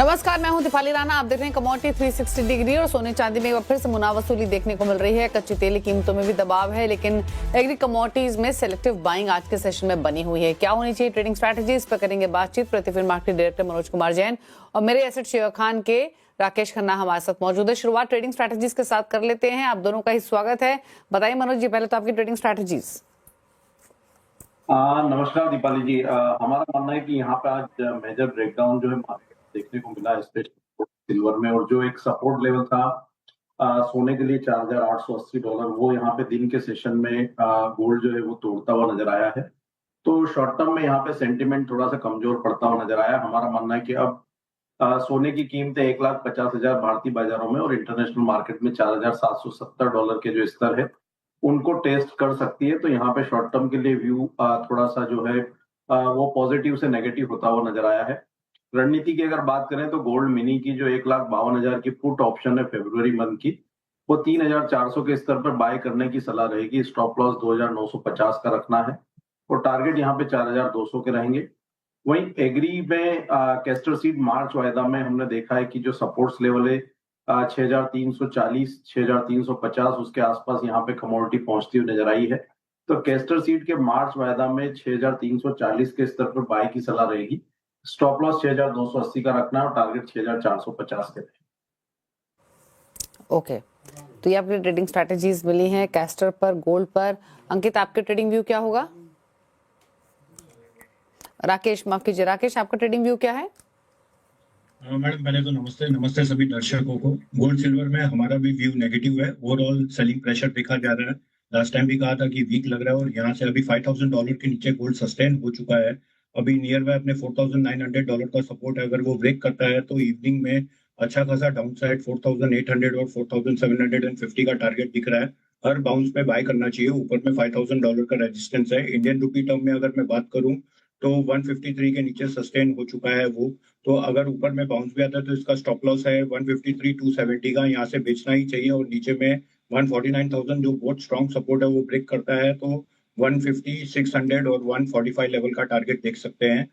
नमस्कार, मैं हूं दीपाली राणा। आप देख रहे हैं कमोडिटी 360 डिग्री। और सोने चांदी में फिर से मुनाफा वसूली देखने को मिल रही है। कच्ची तेल की कीमतों में भी दबाव है, लेकिन एग्री कमोडिटीज में सिलेक्टिव बाइंग आज के सेशन में बनी हुई है। क्या होनी चाहिए ट्रेडिंग स्ट्रैटेजी, इस पर करेंगे बातचीत। प्रतिफिन मार्केट डायरेक्टर मनोज कुमार जैन और मेरे एसेट शेयर खान के राकेश खन्ना हमारे साथ मौजूद है। शुरुआत ट्रेडिंग स्ट्रैटेजीज के साथ कर लेते हैं। आप दोनों का ही स्वागत है। बताइए मनोज जी, पहले तो आपकी ट्रेडिंग स्ट्रैटेजीज। नमस्कार दीपाली जी। हमारा मानना है कि यहाँ पे आज मेजर ब्रेकडाउन जो है मार्केट देखने को मिला, स्पेशली सिल्वर में। और जो एक सपोर्ट लेवल था सोने के लिए $4,880, वो यहाँ पे दिन के सेशन में गोल्ड जो है वो तोड़ता हुआ नजर आया है। तो शॉर्ट टर्म में यहाँ पे सेंटिमेंट थोड़ा सा कमजोर पड़ता हुआ नजर आया। हमारा मानना है कि अब सोने की कीमतें 1,50,000 भारतीय बाजारों में और इंटरनेशनल मार्केट में $4,770 के जो स्तर है उनको टेस्ट कर सकती है। तो यहाँ पे शॉर्ट टर्म के लिए व्यू थोड़ा सा जो है वो पॉजिटिव से नेगेटिव होता हुआ नजर आया है। रणनीति की अगर बात करें तो गोल्ड मिनी की जो 1,52,000 की पुट ऑप्शन है फरवरी मंथ की, वो 3,400 के स्तर पर बाय करने की सलाह रहेगी। स्टॉप लॉस 2,950 का रखना है और टारगेट यहाँ पे 4,200 के रहेंगे। वहीं एग्री में कैस्टर सीड मार्च वायदा में हमने देखा है कि जो सपोर्ट्स लेवल है 6,340 6,350 उसके आसपास यहाँ पे कमोडिटी पहुंचती हुई नजर आई है। तो कैस्टर सीड के मार्च वायदा में 6,340 के स्तर पर बाय की सलाह रहेगी। स्टॉप लॉस 6,280 का रखना है और टारगेट 6,450 के रहेगा। ओके, तो ये आपकी ट्रेडिंग स्ट्रैटेजीज मिली हैं कैस्टर पर, गोल्ड पर। अंकित, आपके ट्रेडिंग व्यू क्या होगा? राकेश, माफ कीजिए, राकेश आपका ट्रेडिंग व्यू क्या है? मैडम, पहले तो नमस्ते सभी दर्शकों को। गोल्ड सिल्वर में हमारा भी व्यू नेगेटिव है। ओवरऑल सेलिंग प्रेशर देखा जा रहा है। लास्ट टाइम भी कहा था कि वीक लग रहा है और यहाँ से अभी $5,000 के नीचे गोल्ड सस्टेन हो चुका है। अभी नियर बाय अपने $4,900 का सपोर्ट है। अगर वो ब्रेक करता है तो इवनिंग में अच्छा खासा डाउन साइड 4,800 और 4,750 का टारगेट दिख रहा है। हर बाउंस पे बाय करना चाहिए। ऊपर में $5,000 का रेजिस्टेंस है। इंडियन रुपी टर्म में अगर मैं बात करूं तो 153 के नीचे सस्टेन हो चुका है वो। तो अगर ऊपर में बाउंस भी आता है तो इसका स्टॉप लॉस है 153,270 का, यहाँ से बेचना ही चाहिए। और नीचे में 149,000 जो बहुत स्ट्रॉन्ग सपोर्ट है वो ब्रेक करता है तो 150, 600 और 145 लेवल का टारगेट देख सकते हैं।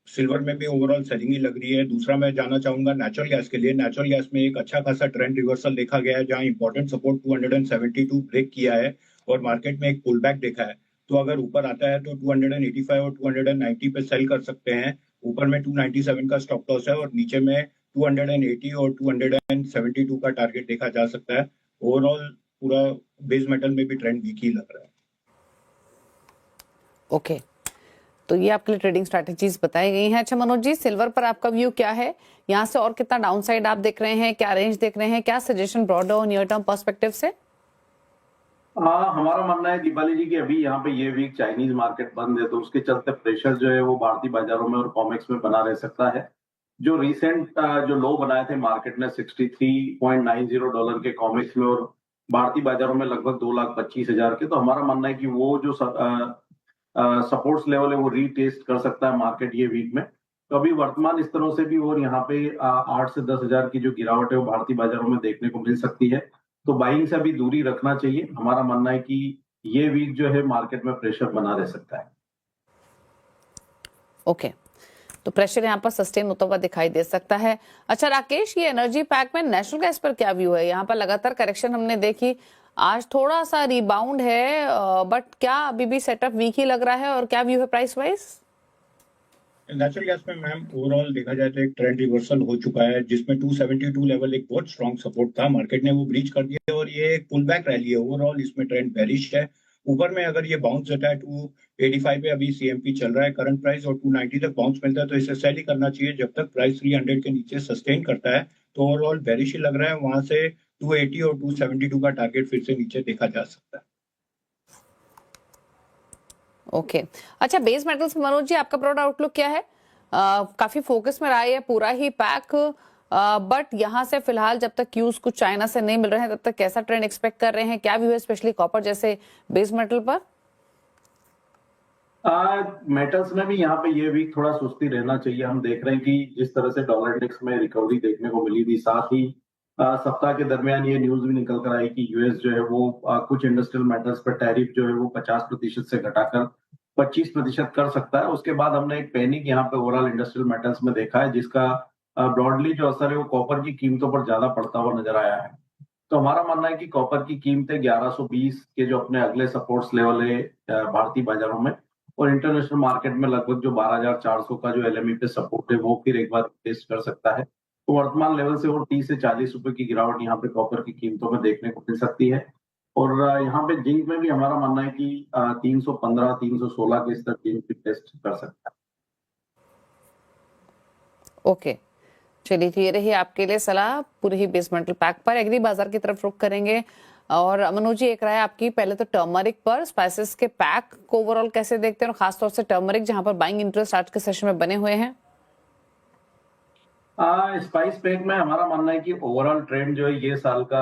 सिल्वर में भी ओवरऑल सेलिंग ही लग रही है। दूसरा मैं जाना चाहूंगा नेचुरल गैस के लिए। नेचुरल गैस में एक अच्छा खासा ट्रेंड रिवर्सल देखा गया है, जहां इंपॉर्टेंट सपोर्ट 272 ब्रेक किया है और मार्केट में एक पुल बैक देखा है। तो अगर ऊपर आता है तो 285 और 290 पे सेल कर सकते हैं। ऊपर में 297 का स्टॉप लॉस है और नीचे में 280 और 272 का टारगेट देखा जा सकता है। ओवरऑल पूरा बेस मेटल में भी ट्रेंड वीक ही लग रहा है। ओके, तो ये आपके लिए ट्रेडिंग स्ट्रैटेजीज बताई गई हैं। अच्छा मनोज जी, सिल्वर पर आपका व्यू क्या है? यहाँ से और कितना डाउन साइड आप देख रहे हैं, क्या रेंज देख रहे हैं, क्या सजेशन ब्रॉड और नियर टर्म पर्सपेक्टिव से? हमारा मानना है दीपाली जी कि अभी यहाँ पे ये वीक चाइनीज मार्केट बंद है, तो उसके चलते प्रेशर जो है वो भारतीय बाजारों में और कॉमेक्स में बना रह सकता है। जो रिसेंट जो लो बनाए थे मार्केट ने $63.90 के कॉमेक्स में और भारतीय बाजारों में लगभग 2,25,000 के, तो हमारा मानना है कि वो जो सपोर्ट्स लेवल है वो रीटेस्ट कर सकता है मार्केट ये वीक में। तो अभी वर्तमान स्तरों से भी और यहाँ पे 8 से 10,000 की जो गिरावट है वो भारतीय बाजारों में देखने को मिल सकती है। तो बाइंग से अभी दूरी रखना चाहिए। हमारा मानना है कि ये वीक जो है मार्केट में प्रेशर बना रह सकता है। ओके, तो प्रेशर यहाँ पर सस्टेन होता हुआ दिखाई दे सकता है। अच्छा राकेश, ये एनर्जी पैक में नेशनल गैस पर क्या व्यू है? यहाँ पर लगातार करेक्शन हमने देखी, आज थोड़ा सा रिबाउंड है, बट क्या अभी भी सेटअप वीक ही लग रहा है और क्या व्यू है प्राइस वाइज? नेचुरल गैस में मैम ओवरऑल देखा जाए तो एक ट्रेंड रिवर्सल हो चुका है, जिसमें 272 लेवल एक बहुत स्ट्रॉन्ग सपोर्ट था। मार्केट ने वो ब्रीच कर दिया और ये एक पुल बैक रैली है। ओवरऑल इसमें ट्रेंड बेरिश है। ऊपर में अगर ये बाउंस देता है 285 पे अभी सीएमपी चल रहा है करंट प्राइस, और 290 तक बाउंस मिलता है तो इसे सेल ही करना चाहिए जब तक प्राइस 300 के नीचे सस्टेन करता है। तो ओवरऑल बेरिश ही लग रहा है। वहां से 280 और 272 का टारगेट फिर से नीचे देखा जा सकता है। ओके, अच्छा बेस मेटल्स मनोज जी, आपका प्रोडक्ट आउटलुक क्या है? काफी फोकस में रहा है पूरा ही पैक, बट यहाँ से फिलहाल जब तक क्यूज कुछ चाइना से नहीं मिल रहे हैं तब तक कैसा ट्रेंड एक्सपेक्ट कर रहे हैं? क्या व्यू है स्पेशली कॉपर जैसे बेस मेटल पर? मेटल्स में भी यहाँ पे ये वीक थोड़ा सुस्ती रहना चाहिए। हम देख रहे हैं कि जिस तरह से डॉलर इंडेक्स में रिकवरी देखने को मिली थी, साथ ही सप्ताह के दरमियान ये न्यूज भी निकल कर आई कि यूएस जो है वो कुछ इंडस्ट्रियल मेटल्स पर टैरिफ जो है वो 50% से घटाकर 25% कर सकता है। उसके बाद हमने एक पैनिक यहाँ पे ओवरऑल इंडस्ट्रियल मेटल्स में देखा है, जिसका ब्रॉडली जो असर है वो कॉपर की कीमतों पर ज्यादा पड़ता हुआ नजर आया है। तो हमारा मानना है कि कॉपर की कीमतें 1120 के जो अपने अगले सपोर्ट्स लेवल है भारतीय बाजारों में, और इंटरनेशनल मार्केट में लगभग जो 12,400 का जो एलएमई पे सपोर्ट है वो फिर एक बार टेस्ट कर सकता है। तो वर्तमान लेवल से वो 30 से 40 रुपए की गिरावट यहाँ पे कॉपर की कीमतों में देखने को मिल सकती है। और यहाँ पे जिंक में भी हमारा मानना है कि 315 316 के स्तर जिंक भी टेस्ट कर सकता है। ओके, चलिए, तो ये रही आपके लिए सलाह पूरे ही बेस मेटल पैक पर। एग्री बाजार की तरफ रुख करेंगे। और मनोज जी, एक राय आपकी पहले तो टर्मरिक पर, स्पाइसेस के पैक को ओवरऑल कैसे देखते हैं, और खासतौर से टर्मरिक जहां पर बाइंग इंटरेस्ट आज के सेशन में बने हुए हैं। स्पाइस पैक में हमारा मानना है कि ओवरऑल ट्रेंड जो है ये साल का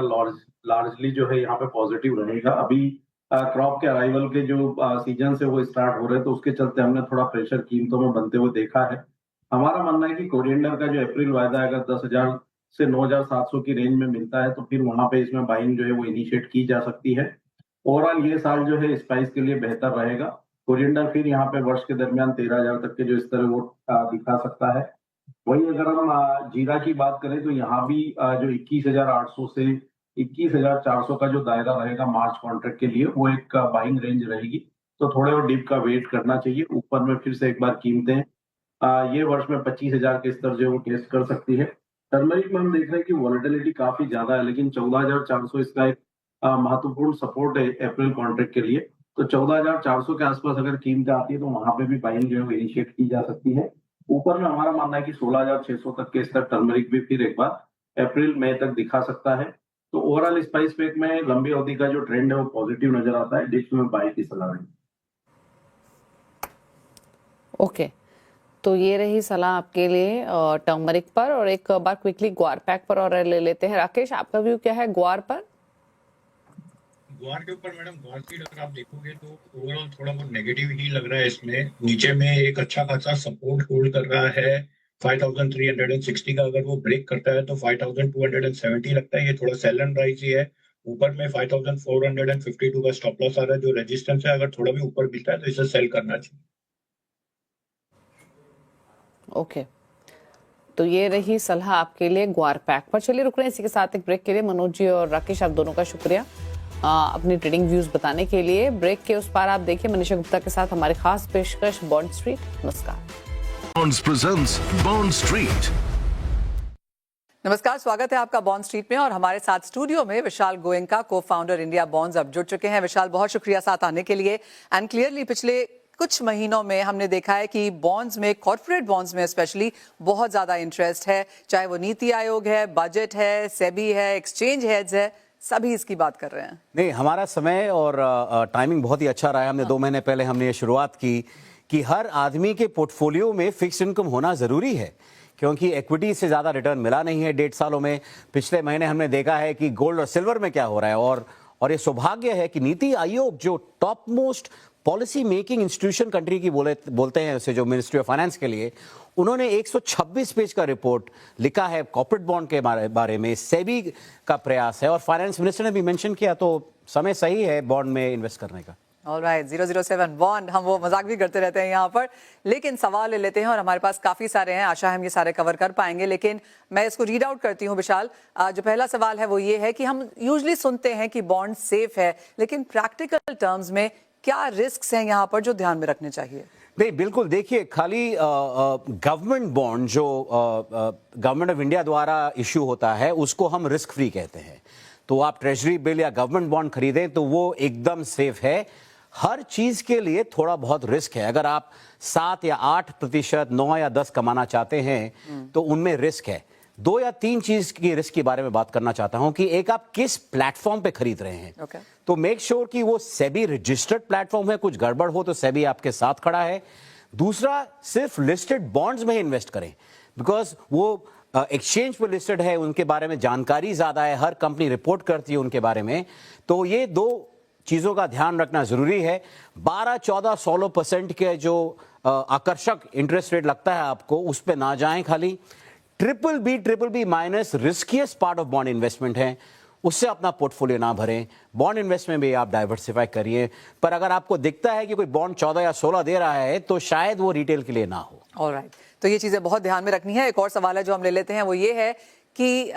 लार्जली जो है यहाँ पे पॉजिटिव रहेगा। अभी क्रॉप के अराइवल के जो सीजन से वो स्टार्ट हो रहे हैं, तो उसके चलते हमने थोड़ा प्रेशर कीमतों में बनते हुए देखा है। हमारा मानना है कि कोरिएंडर का जो अप्रैल वायदा है, अगर 10,000 से 9,700 की रेंज में मिलता है तो फिर वहां पे इसमें बाइंग जो है वो इनिशिएट की जा सकती है। ओवरऑल ये साल जो है स्पाइस के लिए बेहतर रहेगा। कोरिएंडर फिर यहाँ पे वर्ष के दरमियान 13,000 तक के जो स्तर है वो दिखा सकता है। वही अगर हम जीरा की बात करें तो यहाँ भी जो 21,800 से 21,400 का जो दायरा रहेगा मार्च कॉन्ट्रैक्ट के लिए, वो एक बाइंग रेंज रहेगी। तो थोड़े और डिप का वेट करना चाहिए। ऊपर में फिर से एक बार कीमतें ये वर्ष में 25,000 के स्तर जो है वो टेस्ट कर सकती है। टर्मरिक में हम देख रहे हैं कि वॉलेटिलिटी काफी ज्यादा है, लेकिन 14,400 इसका एक महत्वपूर्ण सपोर्ट है अप्रैल कॉन्ट्रैक्ट के लिए। तो 14,400 के आसपास अगर कीमतें आती है तो वहां पे भी बाइंग जो है वो इनिशिएट की जा सकती है। ऊपर में हमारा मानना है कि 16,600 तक के स्तर टर्मरिक भी फिर एक बार अप्रैल मई तक दिखा सकता है। तो ओवरऑल स्पाइस पैक में लंबी अवधि का जो ट्रेंड है वो पॉजिटिव नजर आता है। डिप्स में बाई की सलाह है। ओके, तो ये रही सलाह आपके लिए टर्मरिक पर। और एक बार क्विकली ग्वार पैक पर और ले लेते हैं। राकेश, आपका व्यू क्या है ग्वार पर? ग्वार के ऊपर मैडम, ग्वार सीड अगर आप देखोगे तो ओवरऑल थोड़ा बहुत नेगेटिव ही लग रहा है। इसमें नीचे में एक अच्छा खासा सपोर्ट होल्ड कर रहा है 5,360 का। अगर वो ब्रेक करता है तो 5,270 लगता है। ये थोड़ा सेल एंड राइज ही है। ऊपर में 5,452 का स्टॉप लॉस आ रहा है जो रेजिस्टेंस है। अगर थोड़ा भी ऊपर मिलता है तो इसे सेल करना चाहिए। ओके, तो ये रही सलाह आपके लिए ग्वार पैक पर। चलिए, रुक रहे हैं इसी के साथ एक ब्रेक के लिए। मनोज जी और राकेश, आप दोनों का शुक्रिया अपनी ट्रेडिंग व्यूज बताने के लिए। ब्रेक के उस पार आप देखिए मनीषा गुप्ता के साथ हमारी खास पेशकश बॉन्ड स्ट्रीट। नमस्कार। Bonds presents bond street. नमस्कार, स्वागत है आपका बॉन्ड स्ट्रीट में। और हमारे साथ स्टूडियो में विशाल गोयनका, को फाउंडर इंडिया बॉन्ड्स, अब जुड़ चुके हैं। विशाल, बहुत शुक्रिया साथ आने के लिए। एंड क्लियरली पिछले कुछ महीनों में हमने देखा है कि बॉन्ड्स में, कॉर्पोरेट बॉन्ड्स में स्पेशली बहुत ज्यादा इंटरेस्ट है। चाहे वो नीति आयोग है, बजट है, सेबी है, एक्सचेंज हेड्स है, सभी इसकी बात कर रहे हैं। नहीं, हमारा समय और टाइमिंग बहुत ही अच्छा रहा है। हमने 2 महीने पहले हमने ये शुरुआत की कि हर आदमी के पोर्टफोलियो में फिक्स्ड इनकम होना जरूरी है, क्योंकि इक्विटी से ज्यादा रिटर्न मिला नहीं है 1.5 सालों में। पिछले महीने हमने देखा है कि गोल्ड और सिल्वर में क्या हो रहा है। और ये सौभाग्य है कि नीति आयोग, जो top most policy making institution country की बोलते हैं उसे, जो मिनिस्ट्री ऑफ फाइनेंस के लिए, उन्होंने 126 पेज का रिपोर्ट लिखा है कॉर्पोरेट बॉन्ड के बारे में। सेबी का प्रयास है और फाइनेंस मिनिस्टर ने भी मेंशन किया। तो समय सही है बॉन्ड में इन्वेस्ट करने का। ऑलराइट, 007 बॉन्ड, हम वो मजाक भी करते रहते हैं यहाँ पर, लेकिन सवाल ले लेते हैं और हमारे पास काफी सारे हैं। आशा है हम ये सारे कवर कर पाएंगे, लेकिन मैं इसको रीड आउट करती हूँ। विशाल, जो पहला सवाल है वो ये है कि हम यूजुअली सुनते हैं कि बॉन्ड सेफ है, लेकिन प्रैक्टिकल टर्म्स में क्या रिस्क हैं यहाँ पर जो ध्यान में रखने चाहिए? नहीं, बिल्कुल, देखिए, खाली गवर्नमेंट बॉन्ड जो गवर्नमेंट ऑफ इंडिया द्वारा इश्यू होता है उसको हम रिस्क फ्री कहते हैं। तो आप ट्रेजरी बिल या गवर्नमेंट बॉन्ड खरीदें तो वो एकदम सेफ है। हर चीज के लिए थोड़ा बहुत रिस्क है। अगर आप 7 या 8%, 9 या 10 कमाना चाहते हैं तो उनमें रिस्क है। 2 या 3 चीज की रिस्क के बारे में बात करना चाहता हूं कि एक, आप किस प्लेटफॉर्म पे खरीद रहे हैं। तो मेक श्योर कि वो सेबी रजिस्टर्ड प्लेटफॉर्म है, कुछ गड़बड़ हो तो सेबी आपके साथ खड़ा है। दूसरा, सिर्फ लिस्टेड बॉन्ड्स में इन्वेस्ट करें, बिकॉज वो एक्सचेंज पे लिस्टेड है, उनके बारे में जानकारी ज्यादा है, हर कंपनी रिपोर्ट करती है उनके बारे में। तो ये 2 चीजों का ध्यान रखना जरूरी है। 12, 14, 16% के जो आकर्षक इंटरेस्ट रेट लगता है आपको, उस पे ना जाएं। खाली BBB- riskiest part of bond investment है, उससे अपना पोर्टफोलियो ना भरें। बॉन्ड इन्वेस्टमेंट भी आप डाइवर्सिफाई करिए, पर अगर आपको दिखता है कि कोई बॉन्ड 14 या 16 दे रहा है तो शायद वो रिटेल के लिए ना हो। ऑलराइट, तो ये चीजें बहुत ध्यान में रखनी है। एक और सवाल है जो हम ले लेते हैं, वो ये है कि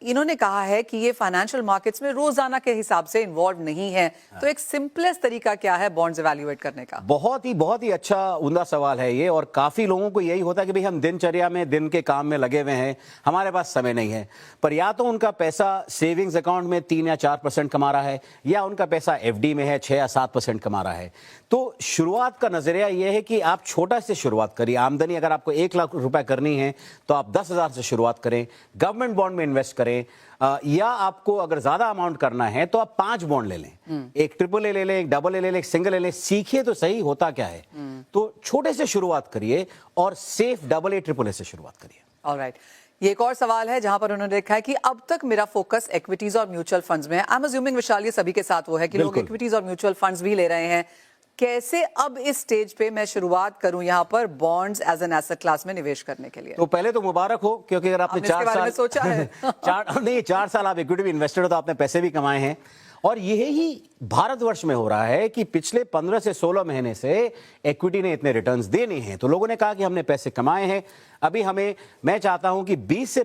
इन्होंने कहा है कि ये फाइनेंशियल मार्केट्स में रोजाना के हिसाब से इन्वॉल्व नहीं है, तो एक सिंपलेस्ट तरीका क्या है बॉन्ड्स इवैल्यूएट करने का? बहुत ही अच्छा उम्दा सवाल है ये, और काफी लोगों को यही होता है कि भाई हम दिनचर्या में दिन के काम में लगे हुए हैं, हमारे पास समय नहीं है। पर या तो उनका पैसा सेविंग्स अकाउंट में 3 या 4% कमा रहा है, या उनका पैसा एफडी में है 6 या 7% कमा रहा है। तो शुरुआत का नजरिया यह है कि आप छोटा से शुरुआत करिए। आमदनी अगर आपको 1 लाख रुपए करनी है तो आप 10,000 से शुरुआत करें, गवर्नमेंट बॉन्ड में इन्वेस्ट करें, या आपको अगर ज्यादा अमाउंट करना है तो आप 5 बॉन्ड ले लें, एक ट्रिपल ए ले लें, एक डबल ए ले लें, एक सिंगल ए ले लें। सीखिए तो सही होता क्या है। तो छोटे से शुरुआत करिए और safe double A triple A से शुरुआत करिए। ऑलराइट, ये एक और सवाल है जहां पर उन्होंने देखा है कि अब तक मेरा फोकस इक्विटीज और म्यूचुअल फंड्स में है। आई एम अज्यूमिंग विशाल ये सभी के साथ वो है कि लोग इक्विटीज और म्यूचुअल फंड्स भी ले रहे हैं। कैसे अब इस स्टेज पे मैं शुरुआत करूं यहां पर bonds as an asset class में निवेश करने के लिए? तो पहले तो मुबारक हो, क्योंकि अगर आपने 4 साल सोचा है 4 साल आप इक्विटी में इन्वेस्टेड हो तो आपने पैसे भी कमाए हैं। और यही भारतवर्ष में हो रहा है कि पिछले 15 से 16 महीने से इक्विटी ने इतने रिटर्न्स दे नहीं हैं, तो लोगों ने कहा कि हमने पैसे कमाए हैं, अभी मैं चाहता हूं कि 20 से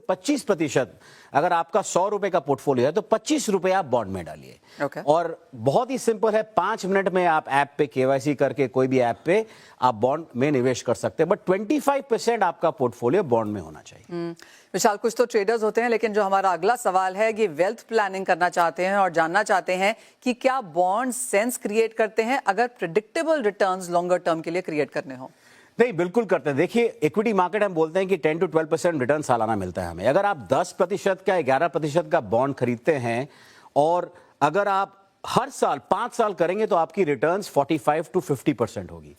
25% अगर आपका 100 रुपए का पोर्टफोलियो है तो 25 रुपए आप बॉन्ड में डालिए। Okay. और बहुत ही सिंपल है, 5 मिनट में आप ऐप पे केवाईसी करके कोई भी ऐप पे आप बॉन्ड में निवेश कर सकते हैं, बट 25% आपका पोर्टफोलियो बॉन्ड में होना चाहिए। विशाल, कुछ तो ट्रेडर्स होते हैं, लेकिन जो हमारा अगला सवाल है ये वेल्थ प्लानिंग करना चाहते हैं और जानना चाहते हैं कि क्या बॉन्ड सेंस क्रिएट करते हैं अगर प्रेडिक्टेबल रिटर्न्स लॉन्गर टर्म के लिए क्रिएट करने हो? नहीं, बिल्कुल करते हैं। देखिए, इक्विटी मार्केट हम बोलते हैं कि 10 to 12% रिटर्न सालाना मिलता है हमें। अगर आप 10% का 11% का बॉन्ड खरीदते हैं और अगर आप हर साल 5 साल करेंगे तो आपकी रिटर्न्स 45 to 50% होगी।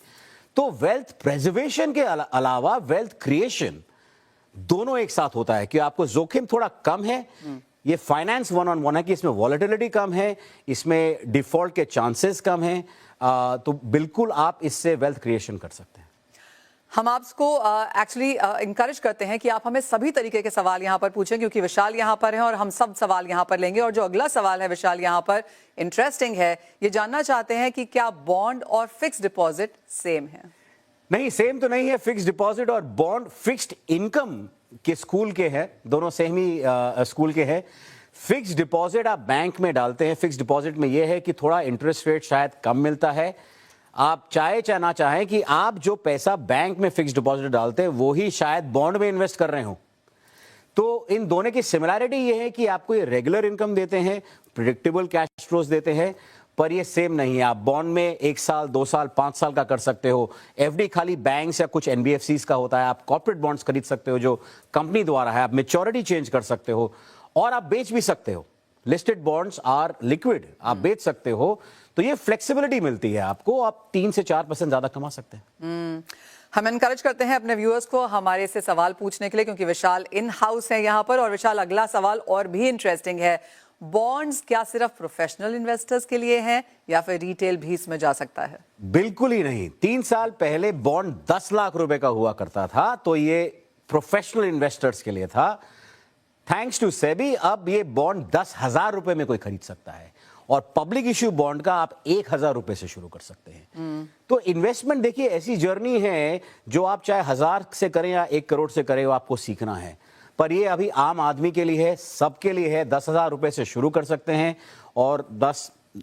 तो वेल्थ प्रेजर्वेशन के अलावा वेल्थ क्रिएशन दोनों एक साथ होता है कि आपको जोखिम थोड़ा कम है। ये फाइनेंस 1-on-1 है कि इसमें वॉलेटिलिटी कम है, इसमें डिफॉल्ट के चांसेस कम हैं, तो बिल्कुल आप इससे वेल्थ क्रिएशन कर सकते हैं। हम आपको एक्चुअली इंकरेज करते हैं कि आप हमें सभी तरीके के सवाल यहाँ पर पूछें, क्योंकि विशाल यहाँ पर हैं और हम सब सवाल यहाँ पर लेंगे। और जो अगला सवाल है विशाल यहाँ पर इंटरेस्टिंग है, ये जानना चाहते हैं कि क्या बॉन्ड और फिक्स्ड डिपॉजिट सेम है? नहीं, सेम तो नहीं है। फिक्स्ड डिपॉजिट और बॉन्ड फिक्स्ड इनकम के स्कूल के हैं, दोनों सेम ही स्कूल के हैं। फिक्स्ड डिपॉजिट आप बैंक में डालते हैं। फिक्स्ड डिपॉजिट में यह है कि थोड़ा इंटरेस्ट रेट शायद कम मिलता है। आप चाहे ना चाहें कि आप जो पैसा बैंक में फिक्स्ड डिपॉजिट डालते हैं वो ही शायद बॉन्ड में इन्वेस्ट कर रहे हो। तो इन दोनों की सिमिलैरिटी ये है कि आपको ये रेगुलर इनकम देते हैं, प्रेडिक्टेबल कैश फ्लोज देते हैं, पर ये सेम नहीं है। आप बॉन्ड में 1 साल, 2 साल, 5 साल का कर सकते हो। एफडी खाली बैंक्स या कुछ एनबीएफसीज का होता है। आप कॉर्पोरेट बॉन्ड्स खरीद सकते हो जो कंपनी द्वारा है। आप मैच्योरिटी चेंज कर सकते हो और आप बेच भी सकते हो। लिस्टेड बॉन्ड्स आर लिक्विड, आप बेच सकते हो। तो ये फ्लेक्सिबिलिटी मिलती है आपको, आप 3 से 4% ज्यादा कमा सकते हैं। हम एनकरेज करते हैं अपने व्यूअर्स को हमारे से सवाल पूछने के लिए, क्योंकि विशाल इन हाउस है यहाँ पर। और विशाल, अगला सवाल और भी इंटरेस्टिंग है। बॉन्ड्स क्या सिर्फ प्रोफेशनल इन्वेस्टर्स के लिए हैं या फिर रिटेल भी इसमें जा सकता है? बिल्कुल ही नहीं। 3 साल पहले बॉन्ड 10 लाख रुपए का हुआ करता था, तो ये प्रोफेशनल इन्वेस्टर्स के लिए था। थैंक्स टू सेबी अब ये बॉन्ड 10,000 रुपए में कोई खरीद सकता है, और पब्लिक इश्यू बॉन्ड का आप 1,000 रुपए से शुरू कर सकते हैं। तो इन्वेस्टमेंट देखिए ऐसी जर्नी है जो आप चाहे 1,000 से करें या 1 करोड़ से करें, वो आपको सीखना है। पर ये अभी आम आदमी के लिए है, सबके लिए है। 10,000 रुपए से शुरू कर सकते हैं और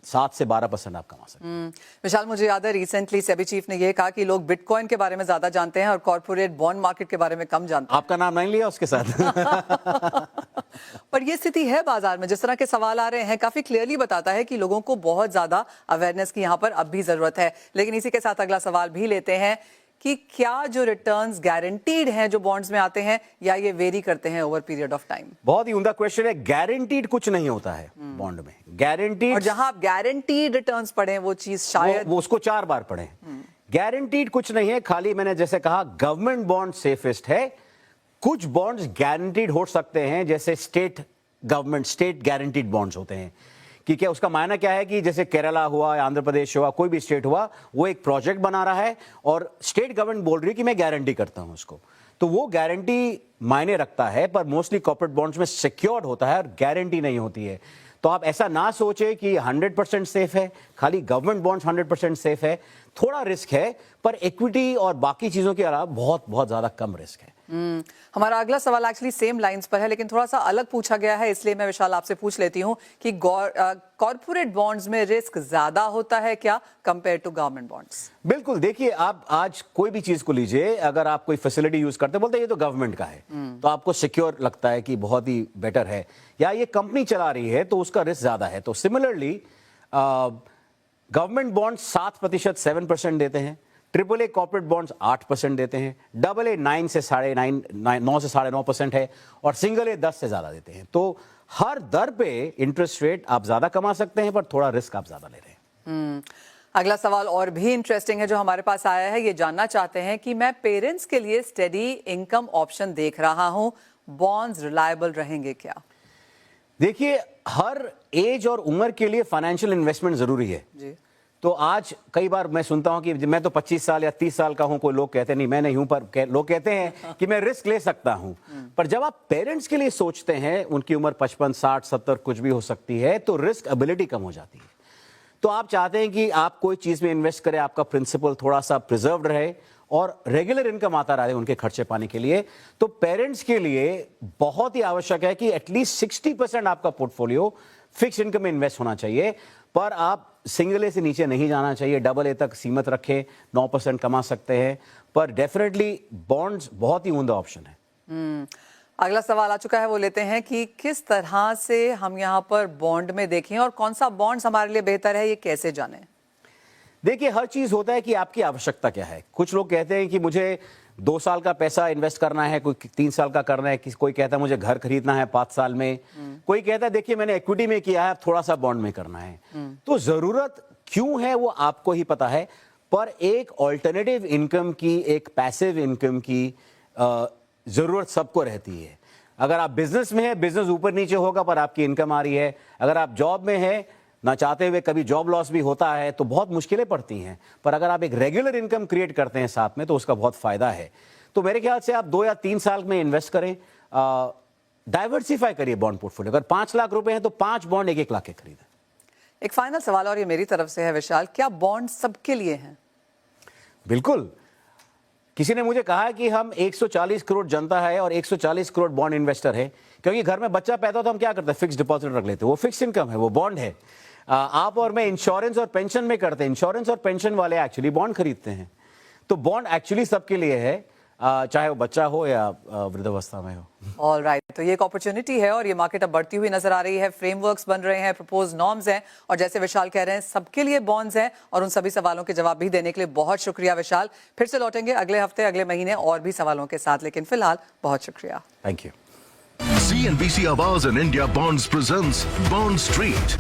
7 से 12% आप कमा सकते हैं। विशाल, मुझे याद है रिसेंटली सेबी चीफ ने यह कहा कि लोग बिटकॉइन के बारे में ज्यादा जानते हैं और कॉर्पोरेट बॉन्ड मार्केट के बारे में कम जानते हैं। आपका नाम नहीं लिया उसके साथ। पर यह स्थिति है बाजार में, जिस तरह के सवाल आ रहे हैं काफी क्लियरली बताता है कि लोगों को बहुत ज्यादा अवेयरनेस की यहाँ पर अब भी जरूरत है। लेकिन इसी के साथ अगला सवाल भी लेते हैं कि क्या जो रिटर्न्स गारंटीड हैं जो बॉन्ड्स में आते हैं, या ये वेरी करते हैं ओवर पीरियड ऑफ टाइम? बहुत ही उम्दा क्वेश्चन है। गारंटीड कुछ नहीं होता है बॉन्ड में। गारंटीड, और जहां आप गारंटीड रिटर्न्स पढ़ें वो चीज शायद वो उसको 4 बार पढ़ें। गारंटीड कुछ नहीं है, खाली मैंने जैसे कहा गवर्नमेंट बॉन्ड सेफेस्ट है। कुछ बॉन्ड्स गारंटीड हो सकते हैं, जैसे स्टेट गारंटीड बॉन्ड्स होते हैं। कि क्या उसका मायना क्या है कि जैसे केरला हुआ या आंध्र प्रदेश हुआ, कोई भी स्टेट हुआ, वो एक प्रोजेक्ट बना रहा है और स्टेट गवर्नमेंट बोल रही है कि मैं गारंटी करता हूं उसको। तो वो गारंटी मायने रखता है, पर मोस्टली कॉर्पोरेट बॉन्ड्स में सिक्योर्ड होता है और गारंटी नहीं होती है। तो आप ऐसा ना सोचे कि 100% सेफ है, खाली गवर्नमेंट बॉन्ड्स 100% सेफ है, थोड़ा रिस्क है, पर इक्विटी और बाकी चीजों के अलावा बहुत बहुत ज्यादा कम रिस्क है। हमारा अगला सवाल एक्चुअली सेम लाइंस पर है, लेकिन थोड़ा सा अलग पूछा गया है, इसलिए मैं विशाल आपसे पूछ लेती हूं कि कॉर्पोरेट बॉन्ड्स में रिस्क ज्यादा होता है क्या कंपेयर टू गवर्नमेंट बॉन्ड्स? बिल्कुल, देखिए आप आज कोई भी चीज को लीजिए, अगर आप कोई फैसिलिटी यूज करते बोलते हैं ये तो गवर्नमेंट का है, तो आपको सिक्योर लगता है कि बहुत ही बेटर है, या ये कंपनी चला रही है तो उसका रिस्क ज्यादा है। तो सिमिलरली गवर्नमेंट बॉन्ड 7% 7% देते हैं, AAA कॉर्पोरेट बॉन्ड्स 8% देते हैं, AA 9 से 9.5% है, और सिंगल ए 10 से ज्यादा देते हैं। तो हर दर पे इंटरेस्ट रेट आप ज्यादा कमा सकते हैं, पर थोड़ा रिस्क आप ज्यादा ले रहे हैं। अगला सवाल और भी इंटरेस्टिंग है जो हमारे पास आया है। ये जानना चाहते हैं कि मैं पेरेंट्स के लिए स्टेडी इनकम ऑप्शन देख रहा हूं, बॉन्ड्स रिलायबल रहेंगे क्या? देखिए, हर एज और उम्र के लिए फाइनेंशियल इन्वेस्टमेंट जरूरी है जी। तो आज कई बार मैं सुनता हूं कि मैं तो 25 साल या 30 साल का हूं, कोई लोग कहते हैं नहीं मैं नहीं हूं, पर लोग कहते हैं कि मैं रिस्क ले सकता हूं। पर जब आप पेरेंट्स के लिए सोचते हैं, उनकी उम्र 55 60 70 कुछ भी हो सकती है, तो रिस्क एबिलिटी कम हो जाती है। तो आप चाहते हैं कि आप कोई चीज में इन्वेस्ट करें, आपका प्रिंसिपल थोड़ा सा प्रिजर्व्ड रहे और रेगुलर इनकम आता रहे उनके खर्चे पाने के लिए। तो पेरेंट्स के लिए बहुत ही आवश्यक है कि एटलीस्ट 60% आपका पोर्टफोलियो फिक्स इनकम में इन्वेस्ट होना चाहिए, पर आप सिंगल ए से नीचे नहीं जाना चाहिए, AA तक सीमित रखें, 9% कमा सकते हैं, पर डेफिनेटली बॉन्ड्स बहुत ही उम्दा ऑप्शन है। अगला सवाल आ चुका है, वो लेते हैं कि किस तरह से हम यहाँ पर बॉन्ड में देखें और कौन सा बॉन्ड्स हमारे लिए बेहतर है, ये कैसे जानें? देखिए, हर चीज होता है कि आपकी आवश्यकता क्या है। कुछ लोग कहते हैं कि मुझे 2 साल का पैसा इन्वेस्ट करना है, कोई 3 साल का करना है, कोई कहता है मुझे घर खरीदना है 5 साल में, कोई कहता है देखिए मैंने इक्विटी में किया है, थोड़ा सा बॉन्ड में करना है। तो जरूरत क्यों है वो आपको ही पता है, पर एक ऑल्टरनेटिव इनकम की, एक पैसिव इनकम की जरूरत सबको रहती है। अगर आप बिजनेस में है, बिजनेस ऊपर नीचे होगा पर आपकी इनकम आ रही है। अगर आप जॉब में है, ना चाहते हुए कभी जॉब लॉस भी होता है तो बहुत मुश्किलें पड़ती हैं, पर अगर आप एक रेगुलर इनकम क्रिएट करते हैं साथ में तो उसका बहुत फायदा है। तो मेरे ख्याल से आप 2 या 3 साल में इन्वेस्ट करें, डाइवर्सिफाई करिए बॉन्ड पोर्टफोलियो। अगर 5 लाख रुपए हैं तो 5 बॉन्ड 1-1 लाख के खरीदें। एक फाइनल सवाल और ये मेरी तरफ से है विशाल, क्या बॉन्ड सबके लिए हैं? बिल्कुल। किसी ने मुझे कहा कि हम 140 करोड़ जनता है और 140 करोड़ बॉन्ड इन्वेस्टर है, क्योंकि घर में बच्चा पैदा हो तो हम क्या करते हैं, फिक्स डिपॉजिट रख लेते हैं, वो फिक्स इनकम है, वो बॉन्ड है। आप और मैं इंश्योरेंस और पेंशन में करते हैं, इंश्योरेंस और पेंशन वाले एक्चुअली बॉन्ड खरीदते हैं। तो बॉन्ड एक्चुअली सबके लिए है, चाहे वो बच्चा हो या वृद्धावस्था में हो। ऑल राइट, तो ये एक अपॉर्चुनिटी है और ये मार्केट अब बढ़ती हुई नजर आ रही है। फ्रेमवर्क्स बन रहे हैं, प्रपोज नॉर्म्स हैं, और जैसे विशाल कह रहे हैं सबके लिए बॉन्ड्स हैं। और उन सभी सवालों के जवाब भी देने के लिए बहुत शुक्रिया विशाल। फिर से लौटेंगे अगले हफ्ते, अगले महीने और भी सवालों के साथ, लेकिन फिलहाल बहुत शुक्रिया। Thank you. CNBC Awaaz and India Bonds presents Bond Street.